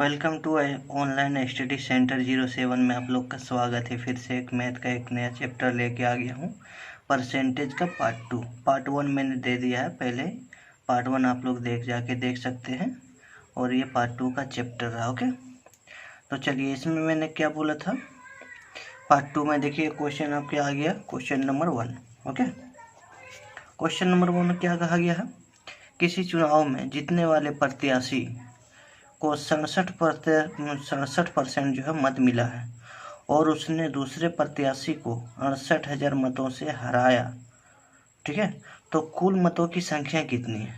Welcome to online study centre 07 में आप लोग का स्वागत है। फिर से एक मैथ का एक नया चैप्टर लेके आ गया हूँ, परसेंटेज का पार्ट 1 मैंने दे दिया है। पहले पार्ट 1 आप लोग जाके देख सकते हैं और ये पार्ट 2 का चैप्टर रहा। ओके, तो चलिए इसमें मैंने क्या बोला था। पार्ट 2 में देखिए क्वेश्चन आपके आ गया, question number 1। Okay, question number 1 में क्या कहा गया है, किसी चुनाव में जीतने वाले प्रत्याशी को 67% जो है मत मिला है और उसने दूसरे प्रत्याशी को 68,000 मतों से हराया। ठीक है, तो कुल मतों की संख्या कितनी है।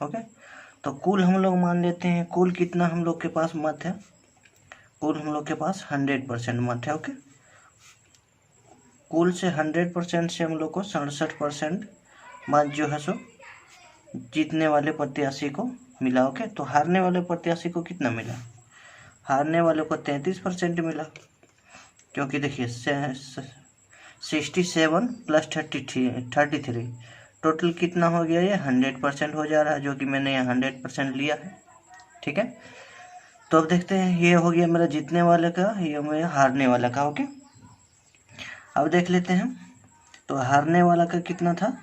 ओके, तो कुल हम लोग मान लेते हैं, कुल कितना हम लोग के पास मत है, कुल हम लोग के पास 100% मत है। ओके, कुल से 100% से हम लोग को 67% मत जो है सो जीतने वाले प्रत्याशी को मिला। ओके, तो हारने वाले प्रत्याशी को कितना मिला, हारने वाले को 33% मिला, क्योंकि देखिए 67 प्लस 33 टोटल कितना हो गया, ये 100% हो जा रहा है, जो कि मैंने यहाँ 100% लिया है। ठीक है, तो अब देखते हैं, ये हो गया मेरा जीतने वाले का, ये मेरा हारने वाला का। ओके, अब देख लेते हैं, तो हारने वाला का कितना था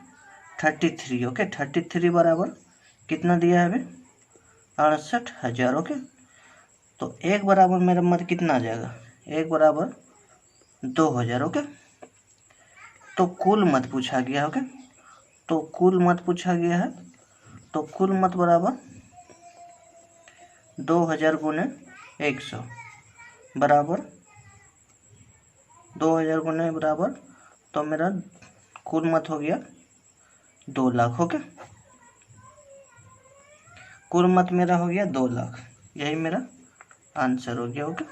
33। ओके, 33 बराबर कितना दिया है अभी 68,000। ओके, तो एक बराबर मेरा मत कितना आ जाएगा, एक बराबर 2,000। ओके, तो कुल मत पूछा गया। ओके, तो कुल मत पूछा गया है, तो कुल मत बराबर 2,000 गुने 100 बराबर 2,000 गुने बराबर, तो मेरा कुल मत हो गया 2 लाख। ओके, कुल मत मेरा हो गया 2 लाख, यही मेरा आंसर हो गया। ओके,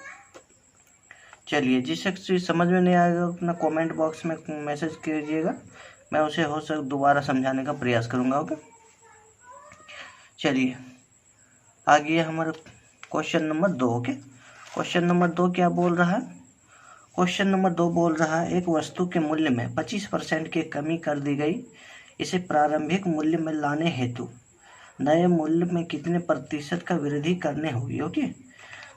चलिए जिस चीज़ समझ में नहीं आएगा अपना कमेंट बॉक्स में मैसेज कीजिएगा, मैं उसे हो सके दोबारा समझाने का प्रयास करूँगा। ओके, चलिए आ गया हमारा question number 2। Okay, question number 2 क्या बोल रहा है, क्वेश्चन नंबर 2 बोल रहा है एक वस्तु के मूल्य में 25% की कमी कर दी गई, इसे प्रारंभिक मूल्य में लाने हेतु नए मूल्य में कितने प्रतिशत का वृद्धि करने होगी। ओके,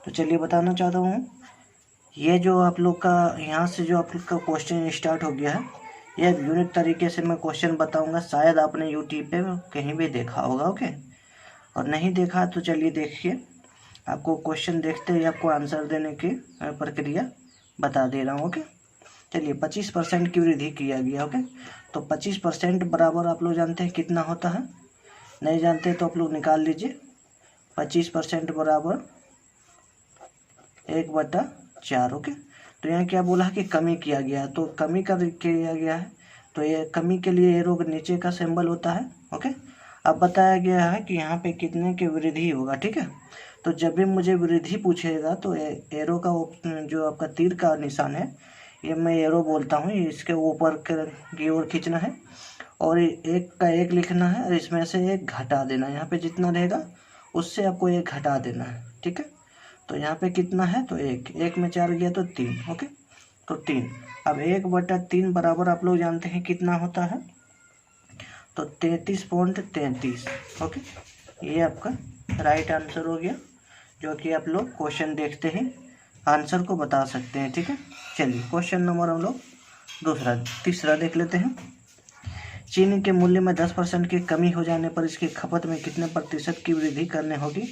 तो चलिए बताना चाहता हूँ, ये जो आप लोग का यहाँ से जो आप लोग का क्वेश्चन स्टार्ट हो गया है, यह यूनिक तरीके से मैं क्वेश्चन बताऊंगा। शायद आपने यूट्यूब पे कहीं भी देखा होगा। ओके, और नहीं देखा तो चलिए देखिए, आपको क्वेश्चन देखते ही आपको आंसर देने की प्रक्रिया बता दे रहा हूँ। ओके, चलिए 25% की वृद्धि किया गया। ओके, तो 25% बराबर आप लोग जानते हैं कितना होता है, नहीं जानते तो आप लोग निकाल लीजिए। 25% बराबर 1/4। ओके, तो यहाँ क्या बोला है कि कमी किया गया है, तो कमी कर किया गया है, तो ये कमी के लिए एरो के नीचे का सिंबल होता है। ओके, अब बताया गया है कि यहाँ पे कितने की वृद्धि होगा। ठीक है, तो जब भी मुझे वृद्धि पूछेगा तो एरो का जो आपका तीर का निशान है, ये मैं एरो बोलता हूँ, इसके ऊपर की ओर खींचना है और एक का 1 लिखना है और इसमें से 1 घटा देना है। यहाँ पे जितना रहेगा उससे आपको 1 घटा देना है। ठीक है, तो यहाँ पे कितना है, तो 1 में 4 गया तो 3। ओके, तो 3। अब 1/3 बराबर आप लोग जानते हैं कितना होता है, तो 33.33। ओके, ये आपका राइट आंसर हो गया, जो कि आप लोग क्वेश्चन देखते ही आंसर को बता सकते हैं। ठीक है, चलिए क्वेश्चन नंबर हम लोग तीसरा देख लेते हैं। चीनी के मूल्य में 10% की कमी हो जाने पर इसकी खपत में कितने प्रतिशत की वृद्धि करनी होगी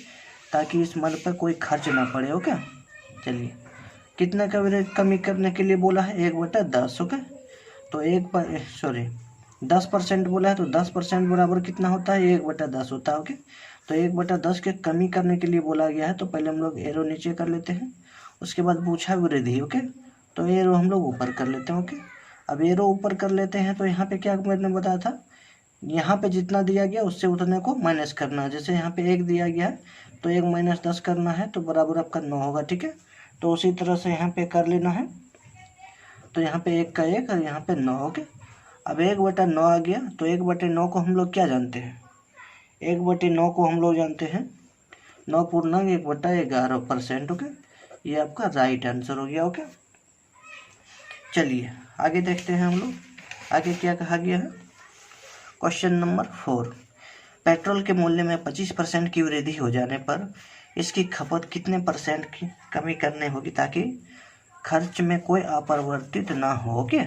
ताकि इस माल पर कोई खर्च ना पड़े। ओके, चलिए कितना का कमी करने के लिए बोला है, 1/10। ओके, तो 10% बोला है, तो 10% बराबर कितना होता है, 1/10 होता है। ओके, तो 1/10 के कमी करने के लिए बोला गया है, तो पहले हम लोग एरो नीचे कर लेते हैं, उसके बाद पूछा वृद्धि। ओके, तो एरो हम लोग ऊपर कर लेते हैं। ओके, अब एरो ऊपर कर लेते हैं, तो यहाँ पे क्या मैंने बताया था, यहाँ पे जितना दिया गया उससे उतने को माइनस करना है। जैसे यहाँ पे 1 दिया गया है तो 1 - 10 करना है, तो बराबर आपका 9 होगा। ठीक है, तो उसी तरह से यहाँ पे कर लेना है, तो यहाँ पे 1 का 1 और यहाँ पे 9। ओके, अब 1/9 आ गया, तो 1/9 को हम लोग क्या जानते हैं, 1/9 को हम लोग जानते हैं 9×1/11%। ओके, ये आपका राइट आंसर हो गया। ओके, चलिए आगे देखते हैं हम लोग, आगे क्या कहा गया है। क्वेश्चन नंबर 4, पेट्रोल के मूल्य में 25% की वृद्धि हो जाने पर इसकी खपत कितने % की कमी करनी होगी ताकि खर्च में कोई अपरिवर्तित ना हो। ओके,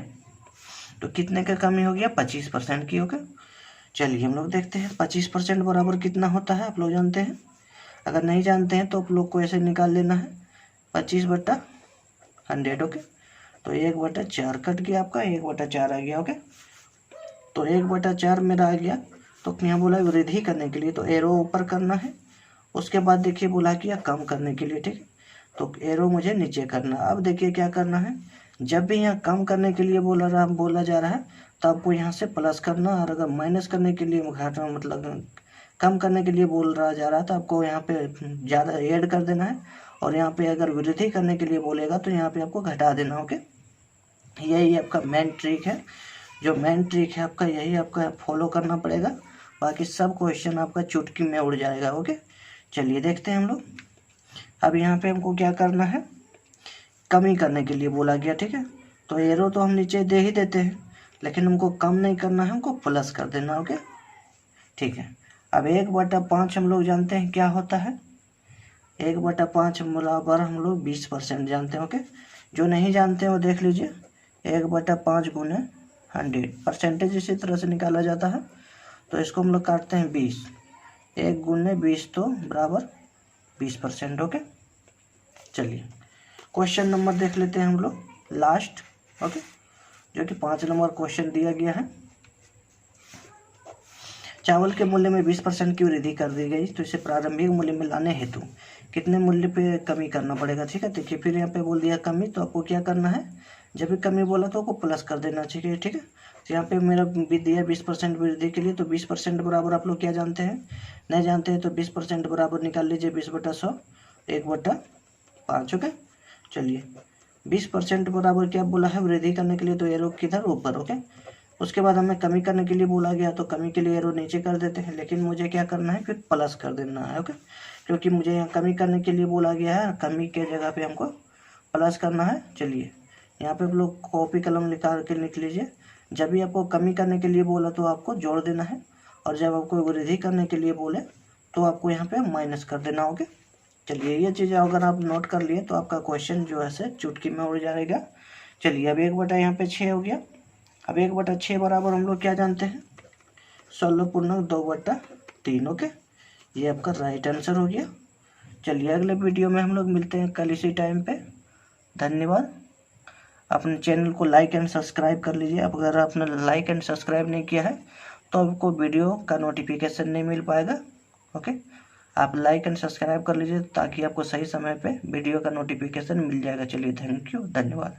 तो कितने का कमी हो गया? 25% की। ओके, चलिए हम लोग देखते हैं 25% बराबर कितना होता है, आप लोग जानते हैं? अगर नहीं जानते हैं तो आप लोग को ऐसे निकाल लेना है 25/100। ओके, तो 1/4 कट गया आपका, 1/4 आ गया। ओके, तो 1/4 मेरा आ गया। तो यहाँ बोला वृद्धि करने के लिए तो एरो ऊपर करना है, उसके बाद देखिए बोला किया कम करने के लिए, ठीक है, तो एरो मुझे नीचे करना। अब देखिए क्या करना है, जब भी यहाँ कम करने के लिए बोला जा रहा है तो आपको यहाँ से प्लस करना, और अगर माइनस करने के लिए घटाना मतलब कम करने के लिए बोल रहा जा रहा है तो आपको यहाँ पे ज़्यादा ऐड कर देना है, और यहाँ पे अगर वृद्धि करने के लिए बोलेगा तो यहाँ पे आपको घटा देना। ओके, यही आपका मेन ट्रिक है, जो मेन ट्रिक है आपका यही आपका फॉलो करना पड़ेगा, बाकी सब क्वेश्चन आपका चुटकी में उड़ जाएगा। ओके, चलिए देखते हैं हम लोग। अब यहाँ पे हमको क्या करना है, कमी करने के लिए बोला गया, ठीक है, तो एरो तो हम नीचे दे ही देते हैं, लेकिन हमको कम नहीं करना है, हमको प्लस कर देना। ओके, ठीक है। अब 1/5 हम लोग जानते हैं क्या होता है, 1/5 बराबर हम लोग 20% जानते हैं। ओके, जो नहीं जानते हैं वो देख लीजिए, 1/5 गुने 100 परसेंटेज इसी तरह से निकाला जाता है। तो इसको हम लोग काटते हैं 20, 1 गुने 20 तो बराबर 20%। ओके, चलिए क्वेश्चन नंबर देख लेते हैं हम लोग लास्ट। ओके, जो कि 5 नंबर क्वेश्चन दिया गया है। चावल के मूल्य में 20% की वृद्धि कर दी गई, तो इसे प्रारंभिक मूल्य में लाने हेतु कितने मूल्य पे कमी करना पड़ेगा। ठीक है, देखिए फिर यहाँ पे बोल दिया कमी, तो आपको क्या करना है, जब भी कमी बोला तो आपको प्लस कर देना चाहिए। ठीक है, तो यहाँ पे मेरा भी दिया 20% वृद्धि के लिए, तो 20% बराबर आप लोग क्या जानते हैं, नहीं जानते हैं तो 20% बराबर निकाल लीजिए 20/100, 1/5। ओके, चलिए 20% बराबर क्या बोला है, वृद्धि करने के लिए तो एरो किधर, ऊपर। ओके, उसके बाद हमें कमी करने के लिए बोला गया तो कमी के लिए एरो नीचे कर देते हैं, लेकिन मुझे क्या करना है, फिर प्लस कर देना है। ओके, क्योंकि मुझे यहाँ कमी करने के लिए बोला गया है, कमी के जगह पे हमको प्लस करना है। चलिए यहाँ पे आप लोग कॉपी कलम निकाल के लिख लीजिए, जब भी आपको कमी करने के लिए बोला तो आपको जोड़ देना है, और जब आपको वृद्धि करने के लिए बोले तो आपको यहाँ पे माइनस कर देना। ओके, चलिए ये चीज़ें अगर आप नोट कर लिए तो आपका क्वेश्चन जो है से चुटकी में उड़ जाएगा। चलिए अब 1/6 यहाँ पे 6 हो गया। अब 1/6 बराबर हम लोग क्या जानते हैं, 16/2/3। ओके, ये आपका राइट आंसर हो गया। चलिए अगले वीडियो में हम लोग मिलते हैं कल इसी टाइम पे। धन्यवाद। अपने चैनल को लाइक एंड सब्सक्राइब कर लीजिए, अगर आपने लाइक एंड सब्सक्राइब नहीं किया है तो आपको वीडियो का नोटिफिकेशन नहीं मिल पाएगा। ओके, आप लाइक एंड सब्सक्राइब कर लीजिए ताकि आपको सही समय पे वीडियो का नोटिफिकेशन मिल जाएगा। चलिए थैंक यू, धन्यवाद।